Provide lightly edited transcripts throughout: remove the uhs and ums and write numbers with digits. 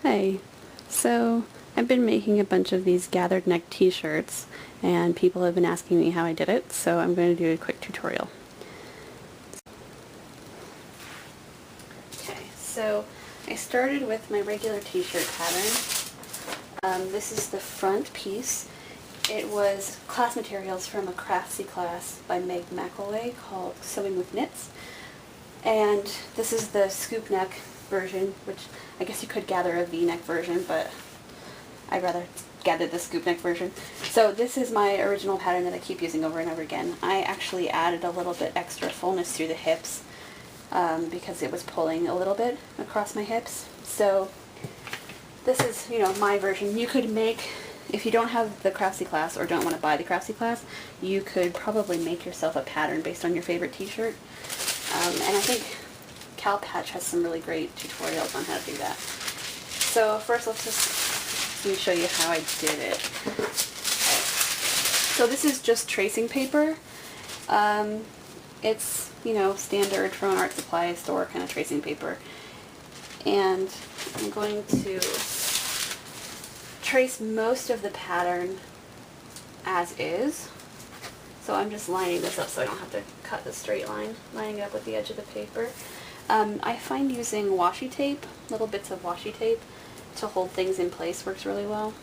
Hi. So I've been making a bunch of these gathered neck t-shirts and people have been asking me how I did it, so I'm going to do a quick tutorial. Okay, so I started with my regular t-shirt pattern. This is the front piece. It was class materials from a Craftsy class by Meg McElway called Sewing with Knits. And this is the scoop neck version, which I guess you could gather a V-neck version, but I'd rather gather the scoop neck version. So this is my original pattern that I keep using over and over again. I actually added a little bit extra fullness through the hips because it was pulling a little bit across my hips. So this is, my version. You could make, if you don't have the Craftsy class or don't want to buy the Craftsy class, you could probably make yourself a pattern based on your favorite t-shirt. And I think Cal Patch has some really great tutorials on how to do that. So first let me show you how I did it. Okay. So this is just tracing paper. It's, standard from an art supply store kind of tracing paper. And I'm going to trace most of the pattern as is. So I'm just lining this up so I don't have to cut the straight line, lining it up with the edge of the paper. I find using washi tape, little bits of washi tape, to hold things in place works really well.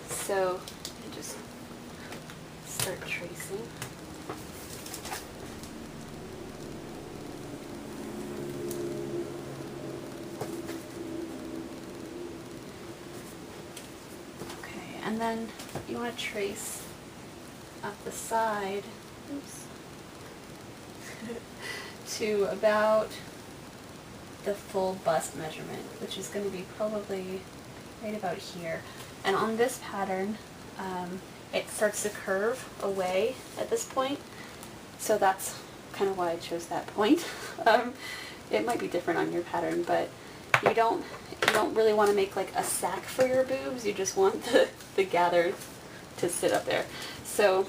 So I just start tracing. Okay, and then you want to trace up the side, oops, to about the full bust measurement, which is going to be probably right about here. And on this pattern, it starts to curve away at this point, so that's kind of why I chose that point. It might be different on your pattern, but you don't really want to make like a sack for your boobs. You just want the gather to sit up there. So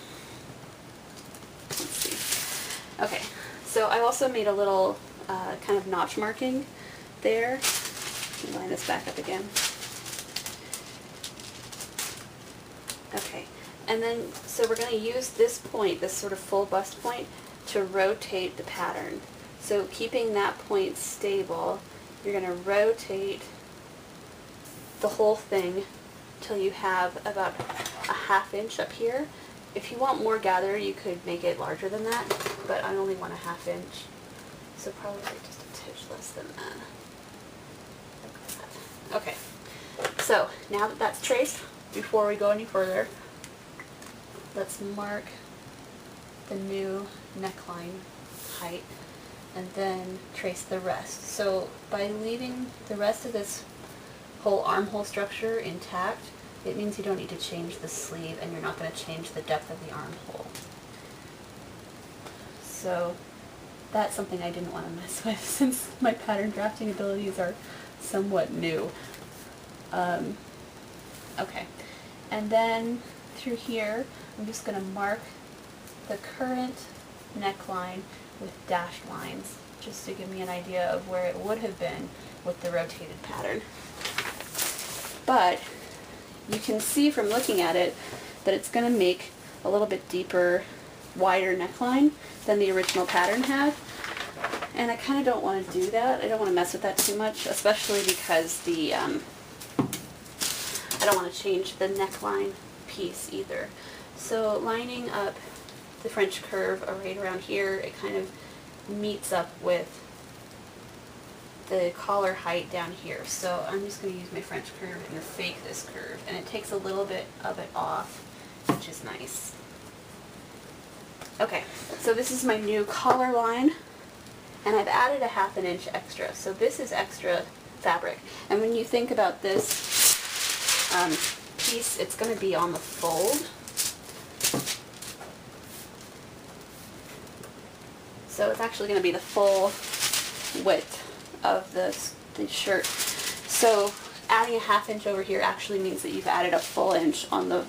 let's see. Okay, so I also made a little kind of notch marking there. Let me line this back up again. Okay, and then so we're going to use this point, this sort of full bust point, to rotate the pattern. So keeping that point stable, you're going to rotate the whole thing till you have about a ½ inch up here. If you want more gather, you could make it larger than that, but I only want a ½ inch, so probably just a titch less than that. Okay, so now that that's traced, before we go any further, let's mark the new neckline height and then trace the rest. So by leaving the rest of this whole armhole structure intact, it means you don't need to change the sleeve and you're not going to change the depth of the armhole. So that's something I didn't want to mess with since my pattern drafting abilities are somewhat new. Okay, and then through here I'm just going to mark the current neckline with dashed lines just to give me an idea of where it would have been with the rotated pattern. But you can see from looking at it that it's going to make a little bit deeper, wider neckline than the original pattern had. And I kind of don't want to do that. I don't want to mess with that too much, especially because I don't want to change the neckline piece either. So lining up the French curve right around here, it kind of meets up with the collar height down here. So I'm just going to use my French curve and fake this curve, and it takes a little bit of it off, which is nice. Okay, so this is my new collar line, and I've added a ½ inch extra. So this is extra fabric, and when you think about this piece, it's going to be on the fold. So it's actually going to be the full width of the shirt. So adding a ½ inch over here actually means that you've added a full inch on the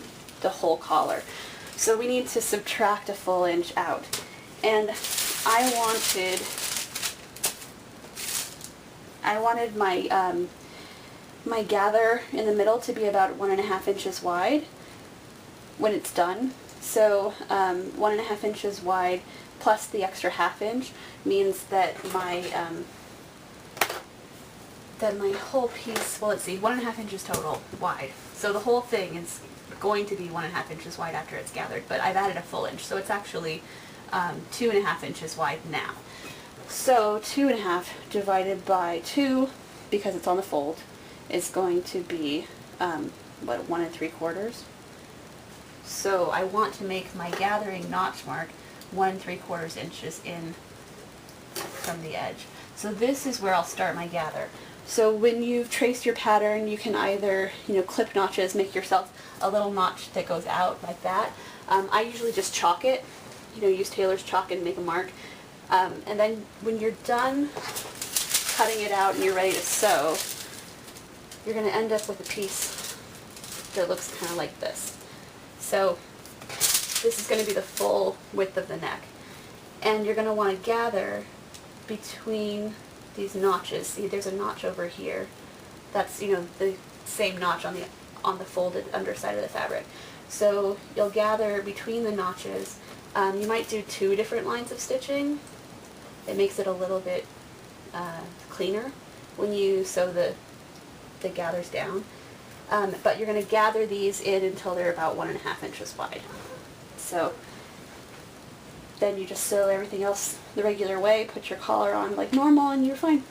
whole collar. So we need to subtract a full inch out. And I wanted I wanted my my gather in the middle to be about 1.5 inches wide when it's done. So 1.5 inches wide plus the extra 1/2 inch means that my whole piece, well, let's see, 1.5 inches total wide. So the whole thing is going to be 1.5 inches wide after it's gathered, but I've added a full inch, so it's actually 2.5 inches wide now. So 2.5 divided by 2, because it's on the fold, is going to be, what, 1 3/4? So I want to make my gathering notch mark 1 3/4 inches in from the edge. So this is where I'll start my gather. So when you've traced your pattern, you can either, clip notches, make yourself a little notch that goes out like that. I usually just chalk it, use tailor's chalk and make a mark. And then when you're done cutting it out and you're ready to sew, you're going to end up with a piece that looks kind of like this. So this is going to be the full width of the neck. And you're going to want to gather between these notches. See, there's a notch over here. That's, the same notch on the folded underside of the fabric. So you'll gather between the notches. You might do 2 different lines of stitching. It makes it a little bit cleaner when you sew the gathers down. But you're going to gather these in until they're about 1.5 inches wide. So then you just sew everything else the regular way, put your collar on like normal, and you're fine.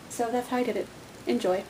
So that's how I did it. Enjoy.